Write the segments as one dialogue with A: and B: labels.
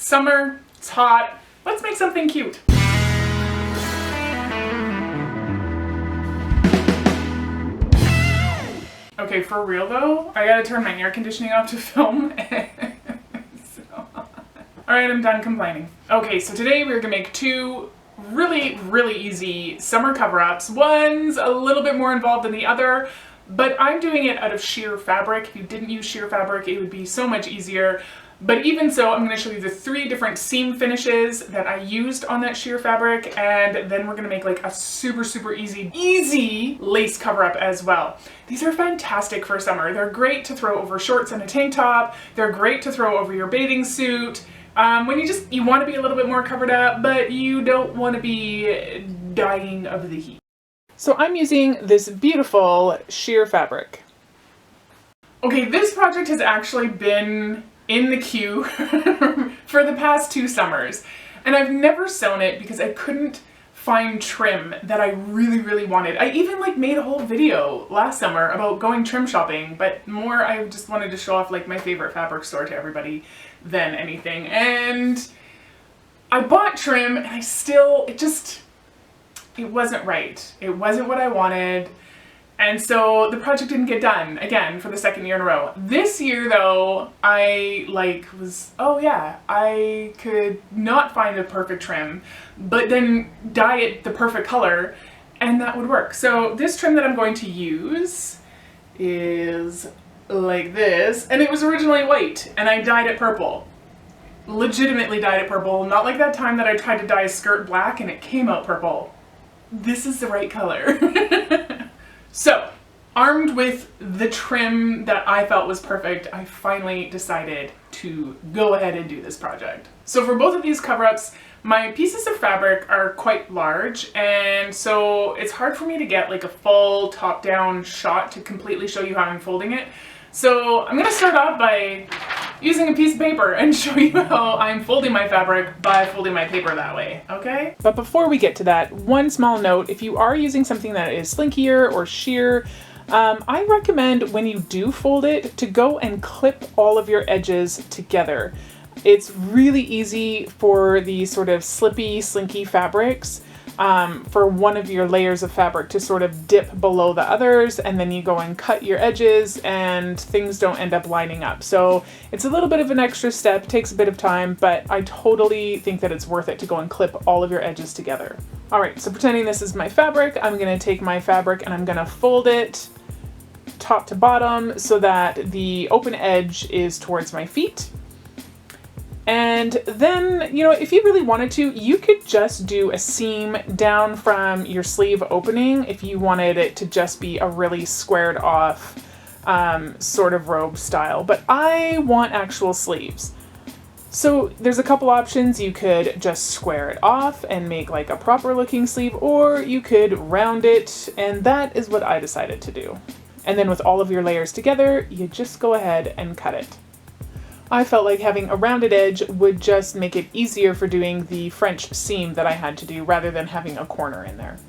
A: summer, it's hot, let's make something cute. Okay, for real though, I gotta turn my air conditioning off to film. Alright, I'm done complaining. Okay, so today we're gonna make two really easy summer cover-ups. One's a little bit more involved than the other, but I'm doing it out of sheer fabric. If you didn't use sheer fabric, it would be so much easier. But even so, I'm going to show you the 3 different seam finishes that I used on that sheer fabric, and then we're going to make like a super easy lace cover-up as well. These are fantastic for summer. They're great to throw over shorts and a tank top. They're great to throw over your bathing suit. When you want to be a little bit more covered up, but you don't want to be dying of the heat. So I'm using this beautiful sheer fabric. Okay, this project has actually been in the queue for the past 2 summers, and I've never sewn it because I couldn't find trim that I really wanted. I even like made a whole video last summer about going trim shopping, but more I just wanted to show off like my favorite fabric store to everybody than anything. And I bought trim and it wasn't right. It wasn't what I wanted. And so the project didn't get done again for the 2nd year in a row. This year though, I could not find a perfect trim, but then dye it the perfect color and that would work. So this trim that I'm going to use is like this, and it was originally white and I dyed it purple. Legitimately dyed it purple, not like that time that I tried to dye a skirt black and it came out purple. This is the right color. So, armed with the trim that I felt was perfect, I finally decided to go ahead and do this project. So for both of these cover-ups, my pieces of fabric are quite large, and so it's hard for me to get like a full top-down shot to completely show you how I'm folding it. So I'm going to start off by using a piece of paper and show you how I'm folding my fabric by folding my paper that way, okay? But before we get to that, one small note: if you are using something that is slinkier or sheer, I recommend when you do fold it to go and clip all of your edges together. It's really easy for the sort of slippy, slinky fabrics for one of your layers of fabric to sort of dip below the others, and then you go and cut your edges and things don't end up lining up. So it's a little bit of an extra step, takes a bit of time, but I totally think that it's worth it to go and clip all of your edges together. Alright, so pretending this is my fabric, I'm going to take my fabric and I'm going to fold it top to bottom so that the open edge is towards my feet. And then, if you really wanted to, you could just do a seam down from your sleeve opening if you wanted it to just be a really squared off sort of robe style. But I want actual sleeves. So there's a couple options. You could just square it off and make like a proper looking sleeve, or you could round it, and that is what I decided to do. And then with all of your layers together, you just go ahead and cut it. I felt like having a rounded edge would just make it easier for doing the French seam that I had to do rather than having a corner in there.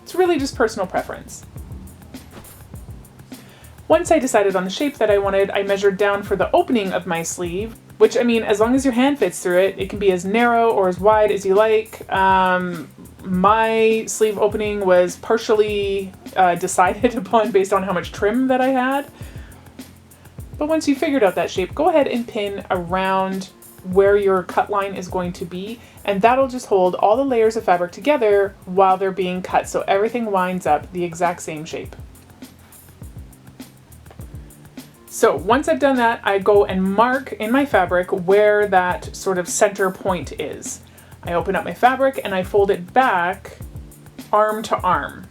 A: It's really just personal preference. Once I decided on the shape that I wanted, I measured down for the opening of my sleeve, which, I mean, as long as your hand fits through it, it can be as narrow or as wide as you like. My sleeve opening was partially decided upon based on how much trim that I had. But once you figured out that shape, go ahead and pin around where your cut line is going to be, and that'll just hold all the layers of fabric together while they're being cut, so everything winds up the exact same shape. So once I've done that, I go and mark in my fabric where that sort of center point is. I open up my fabric and I fold it back arm to arm.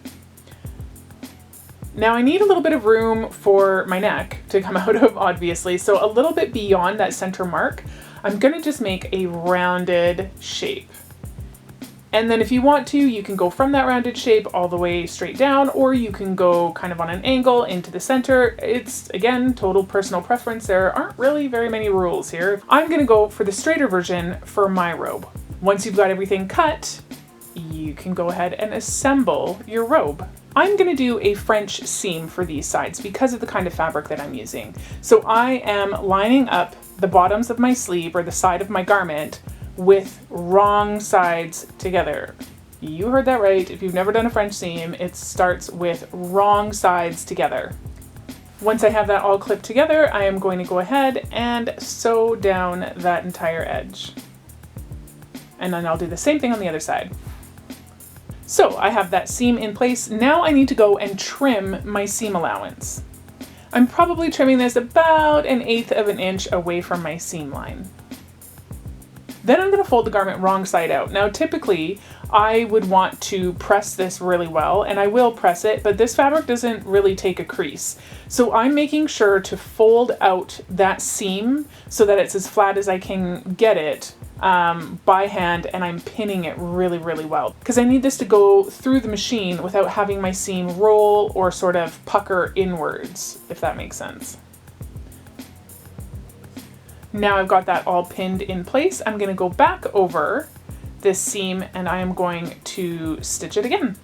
A: Now I need a little bit of room for my neck to come out of, obviously, so a little bit beyond that center mark, I'm going to just make a rounded shape. And then if you want to, you can go from that rounded shape all the way straight down, or you can go kind of on an angle into the center. It's, again, total personal preference. There aren't really very many rules here. I'm going to go for the straighter version for my robe. Once you've got everything cut, you can go ahead and assemble your robe. I'm going to do a French seam for these sides because of the kind of fabric that I'm using. So I am lining up the bottoms of my sleeve or the side of my garment
B: with wrong sides together. You heard that right. If you've never done a French seam, it starts with wrong sides together. Once I have that all clipped together, I am going to go ahead and sew down that entire edge. And then I'll do the same thing on the other side. So I have that seam in place. Now I need to go and trim my seam allowance. I'm probably trimming this about 1/8 of an inch away from my seam line. Then I'm going to fold the garment wrong side out. Now typically I would want to press this really well, and I will press it, but this fabric doesn't really take a crease. So I'm making sure to fold out that seam so that it's as flat as I can get it by hand, and I'm pinning it really, really well. Because I need this to go through the machine without having my seam roll or sort of pucker inwards, if that makes sense. Now I've got that all pinned in place, I'm going to go back over this seam and I am going to stitch it again.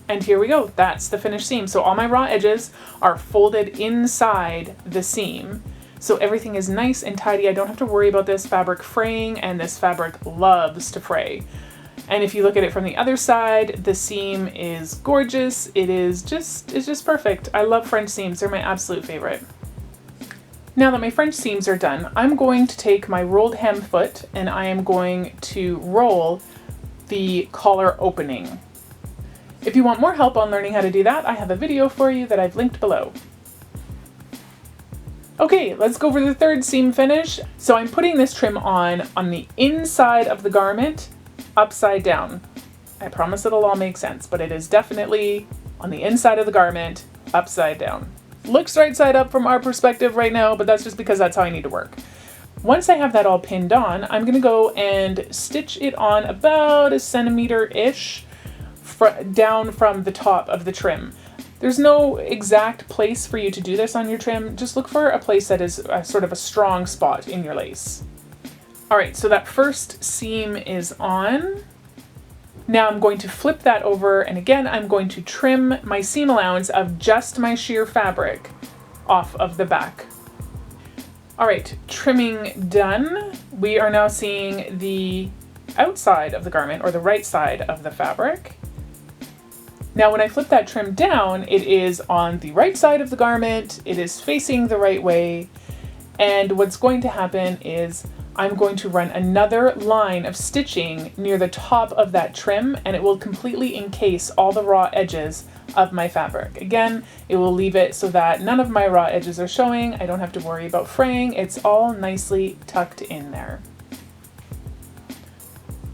B: And here we go, that's the finished seam. So all my raw edges are folded inside the seam. So everything is nice and tidy. I don't have to worry about this fabric fraying, and this fabric loves to fray. And if you look at it from the other side, the seam is gorgeous. It's just perfect. I love French seams, they're my absolute favorite. Now that my French seams are done, I'm going to take my rolled hem foot and I am going to roll the collar opening. If you want more help on learning how to do that, I have a video for you that I've linked below. Okay, let's go over the third seam finish. So I'm putting this trim on the inside of the garment, upside down. I promise it'll all make sense, but it is definitely on the inside of the garment, upside down. Looks right side up from our perspective right now, but that's just because that's how I need to work. Once I have that all pinned on, I'm gonna go and stitch it on about 1 centimeter-ish down from the top of the trim. There's no exact place for you to do this on your trim. Just look for a place that is sort of a strong spot in your lace. All right, so that first seam is on. Now I'm going to flip that over, and again, I'm going to trim my seam allowance of just my sheer fabric off of the back. All right, trimming done. We are now seeing the outside of the garment, or the right side of the fabric. Now when I flip that trim down, it is on the right side of the garment, it is facing the right way, and what's going to happen is I'm going to run another line of stitching near the top of that trim, and it will completely encase all the raw edges of my fabric. Again, it will leave it so that none of my raw edges are showing. I don't have to worry about fraying. It's all nicely tucked in there.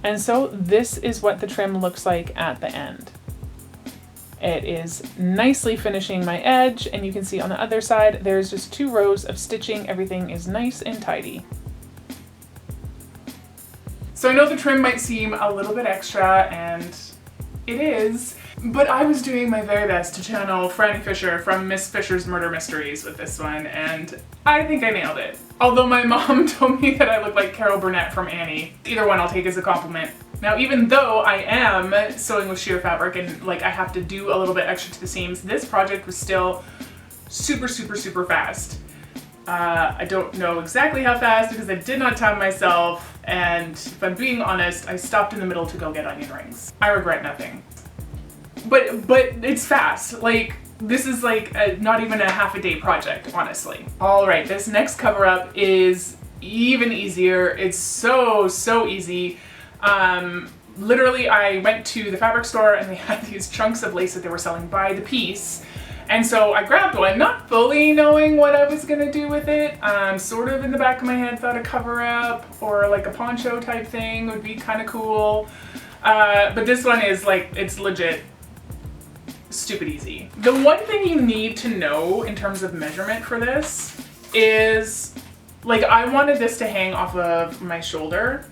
B: And so this is what the trim looks like at the end. It is nicely finishing my edge, and you can see on the other side there's just 2 rows of stitching. Everything is nice and tidy.
A: So I know the trim might seem a little bit extra, and it is, but I was doing my very best to channel Franny Fisher from Miss Fisher's Murder Mysteries with this one, and I think I nailed it. Although my mom told me that I look like Carol Burnett from Annie. Either one I'll take as a compliment. Now, even though I am sewing with sheer fabric and like I have to do a little bit extra to the seams, this project was still super, super, super fast. I don't know exactly how fast because I did not time myself, and if I'm being honest, I stopped in the middle to go get onion rings. I regret nothing. But it's fast. Like, this is like not even a half a day project, honestly. All right, this next cover up is even easier. It's so easy. Literally, I went to the fabric store and they had these chunks of lace that they were selling by the piece. And so I grabbed one, not fully knowing what I was gonna do with it. Sort of in the back of my head thought a cover up or like a poncho type thing would be kind of cool. But this one is like, it's legit stupid easy. The one thing you need to know in terms of measurement for this is, like, I wanted this to hang off of my shoulder.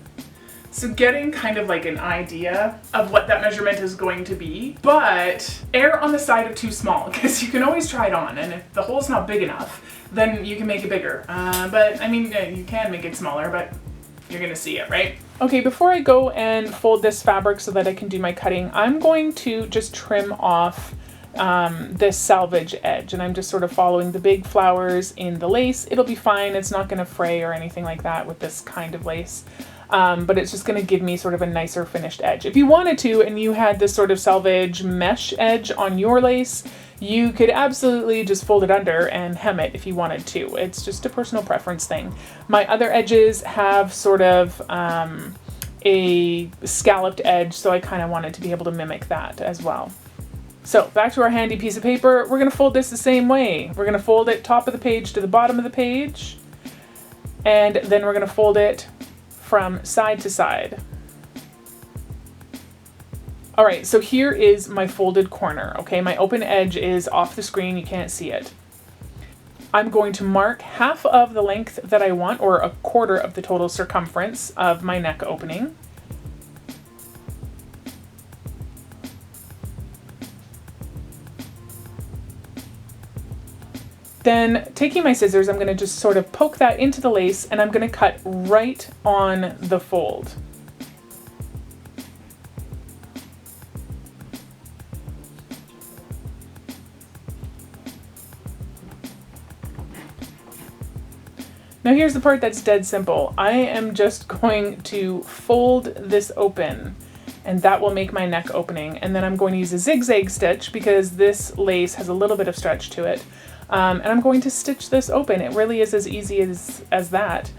A: So getting kind of like an idea of what that measurement is going to be, but err on the side of too small, because you can always try it on, and if the hole's not big enough, then you can make it bigger. But I mean, you can make it smaller, but you're gonna see it, right? Okay, before I go and fold this fabric so that I can do my cutting, I'm going to just trim off this salvage edge, and I'm just sort of following the big flowers in the lace. It'll be fine, it's not gonna fray or anything like that with this kind of lace.
B: but it's just going to give me sort of a nicer finished edge. If you wanted to, and you had this sort of selvage mesh edge on your lace, you could absolutely just fold it under and hem it if you wanted to. It's just a personal preference thing. My other edges have sort of a scalloped edge, so I kind of wanted to be able to mimic that as well. So back to our handy piece of paper, we're going to fold this the same way. We're going to fold it top of the page to the bottom of the page, and then we're going to fold it from side to side. All right, so here is my folded corner, okay? My open edge is off the screen, you can't see it. I'm going to mark half of the length that I want, or a quarter of the total circumference of my neck opening. Then taking my scissors, I'm going to just sort of poke that into the lace, and I'm going to cut right on the fold. Now here's the part that's dead simple. I am just going to fold this open, and that will make my neck opening. And then I'm going to use a zigzag stitch because this lace has a little bit of stretch to it. And I'm going to stitch this open. It really is as easy as that.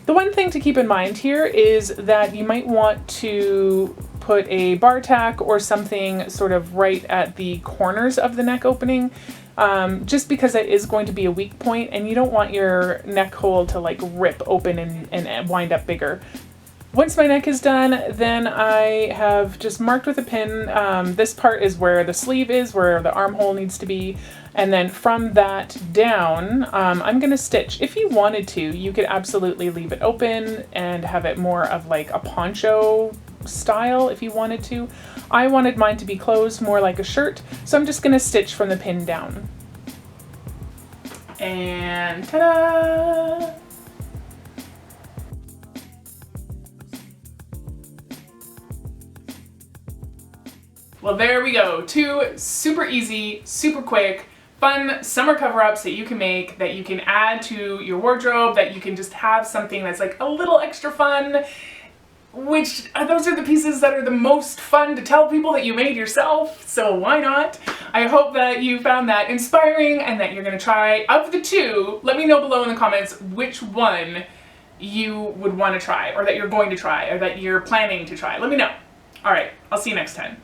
B: The one thing to keep in mind here is that you might want to put a bar tack or something sort of right at the corners of the neck opening, just because it is going to be a weak point and you don't want your neck hole to like rip open and wind up bigger. Once my neck is done, then I have just marked with a pin. This part is where the sleeve is, where the armhole needs to be. And then from that down, I'm gonna stitch. If you wanted to, you could absolutely leave it open and have it more of like a poncho style if you wanted to. I wanted mine to be closed more like a shirt, so I'm just gonna stitch from the pin down. And ta-da! Well, there we go. 2 super easy, super quick, fun summer cover-ups that you can make, that you can add to your wardrobe, that you can just have something that's like a little extra fun, which those are the pieces that are the most fun to tell people that you made yourself, so why not? I hope that you found that inspiring and that you're gonna try. Of the 2, let me know below in the comments which one you would want to try, or that you're going to try, or that you're planning to try. Let me know. All right, I'll see you next time.